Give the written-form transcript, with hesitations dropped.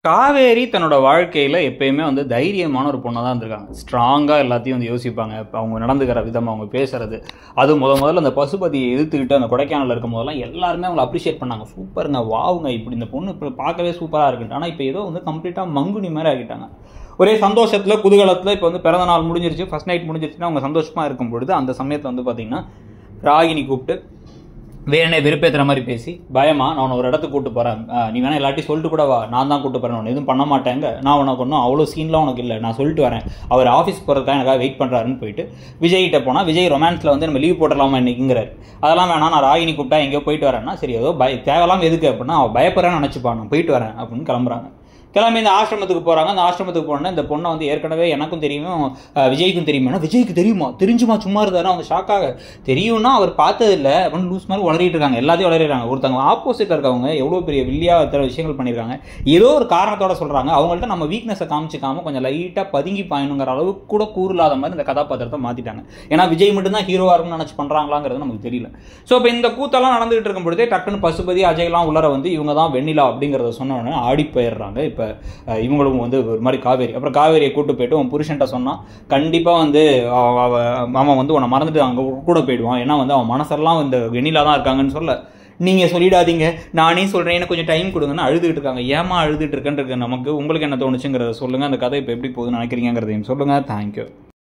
காவேரி தன்னோட வாழ்க்கையில் எப்பயுமே வந்து தைரியமான ஒரு பொண்ணாக தான் இருந்திருக்காங்க. ஸ்ட்ராங்காக எல்லாத்தையும் வந்து யோசிப்பாங்க. இப்போ அவங்க நடந்துக்கிற விதம், அவங்க பேசுறது, அது முதல்ல அந்த பசுபதியை எதிர்த்துக்கிட்டு அந்த கொடைக்கானலில் இருக்கும் போதெல்லாம் எல்லாருமே அவங்களை அப்ரிஷியேட் பண்ணாங்க. சூப்பருங்க, வாவுங்க, இப்படி இந்த பொண்ணு இப்போ பார்க்கவே சூப்பராக இருக்குன்ட்டு. ஆனால் இப்போ ஏதோ வந்து கம்ப்ளீட்டாக மங்குனி மாதிரி ஆகிட்டாங்க. ஒரே சந்தோஷத்தில் குதூகலத்தில் இப்போ வந்து பிறந்த நாள் முடிஞ்சிருச்சு, ஃபர்ஸ்ட் நைட் முடிஞ்சிருச்சுன்னா அவங்க சந்தோஷமாக இருக்கும் பொழுது அந்த சமயத்தில் வந்து பார்த்தீங்கன்னா ராகினி கூப்பிட்டு வேணே வெறுப்பேற்றுற மாதிரி பேசி, பயமா நான் ஒரு இடத்துக்கு கூப்பிட்டு போகிறேன், நீ வேணா எல்லாத்தையும் சொல்லிட்டு கூட வா, நான் தான் கூப்பிட்டு போகிறேன், ஒன்று எதுவும் பண்ண மாட்டேங்க, நான் உனக்கு ஒன்றும் அவ்வளோ சீன்லாம் உனக்கு இல்லை, நான் சொல்லிட்டு வரேன், அவர் ஆஃபீஸ் போகிறதுக்காக எனக்காக வெயிட் பண்ணுறாருன்னு போயிட்டு விஜய்கிட்ட போனால், விஜய் ரொமான்ஸில் வந்து நம்ம லீவ் போட்டலாமா இன்னைக்குங்கிறாரு. அதெல்லாம் வேணாம், நான் ராகினி கூப்பிட்டா எங்கேயோ போயிட்டு வரேன்னா, சரி ஏதோ தேவையில்லாம எதுக்கு அப்படின்னா அவள் பயப்படுறேன்னு நினச்சிப்பான், நான் போயிட்டு வரேன் அப்படின்னு கிளம்புறாங்க. கிளம்பி இந்த ஆசிரமத்துக்கு போகிறாங்க. அந்த ஆசிரமத்துக்கு போனோன்னா இந்த பொண்ணை வந்து ஏற்கனவே எனக்கும் தெரியும், விஜய்க்கும் தெரியுமா, விஜய்க்கு தெரியுமா, தெரிஞ்சுமா, சும்மா இருந்தாரு, அவங்க ஷாக்காக, தெரியும்னா அவர் பார்த்தது இல்லை அப்படின்னு லூஸ் மாதிரி வளரிட்டு இருக்காங்க, எல்லாத்தையும் வளரிடுறாங்க. ஒருத்தவங்க ஆப்போசிட்டில் இருக்கவங்க எவ்வளோ பெரிய வில்லியாக இத்தனை விஷயங்கள் பண்ணியிருக்காங்க, ஏதோ ஒரு காரணத்தோட சொல்கிறாங்க. அவங்கள்ட்ட நம்ம வீக்னஸை காமிச்சிக்காம கொஞ்சம் லைட்டாக பதுங்கி பாயணுங்கிற அளவுக்கு கூட கூறுலாத மாதிரி இந்த கதாபாத்திரத்தை மாற்றிட்டாங்க. ஏன்னா விஜய் மட்டும்தான் ஹீரோவாக இருக்கும்னு நினச்சி பண்ணுறாங்களாங்கிறது நமக்கு தெரியல. ஸோ இப்போ இந்த கூத்தெல்லாம் நடந்துகிட்டு இருக்கும் பொழுதே டக்குன்னு பசுபதி அஜய்லாம் உள்ளர வந்து இவங்க தான் வெண்ணிலா அப்படிங்கிறத சொன்ன உடனே ஆடி போயிடுறாங்க. இப்போ இவங்களும் வந்து ஒரு மாதிரி காவேரி, அப்புறம் காவேரியை கூட்டு போயிட்டு உன் புருஷன்ட்ட சொன்னால் கண்டிப்பாக வந்து அவன் வந்து உன்னை மறந்துட்டு அங்கே கூட போயிடுவான், ஏன்னா வந்து அவன் மனசெல்லாம் இந்த வெண்ணிலா தான் இருக்காங்கன்னு சொல்ல, நீங்கள் சொல்லிடாதீங்க, நானே சொல்கிறேன், எனக்கு கொஞ்சம் டைம் கொடுங்கன்னு அழுதுகிட்டு இருக்காங்க. ஏமா அழுதுட்டு இருக்கேன்னு இருக்கு நமக்கு. உங்களுக்கு என்ன தோணுச்சுங்கிறத சொல்லுங்கள். அந்த கதை இப்போ எப்படி போகுதுன்னு நினைக்கிறீங்கிறதையும் சொல்லுங்கள். தேங்க்யூ.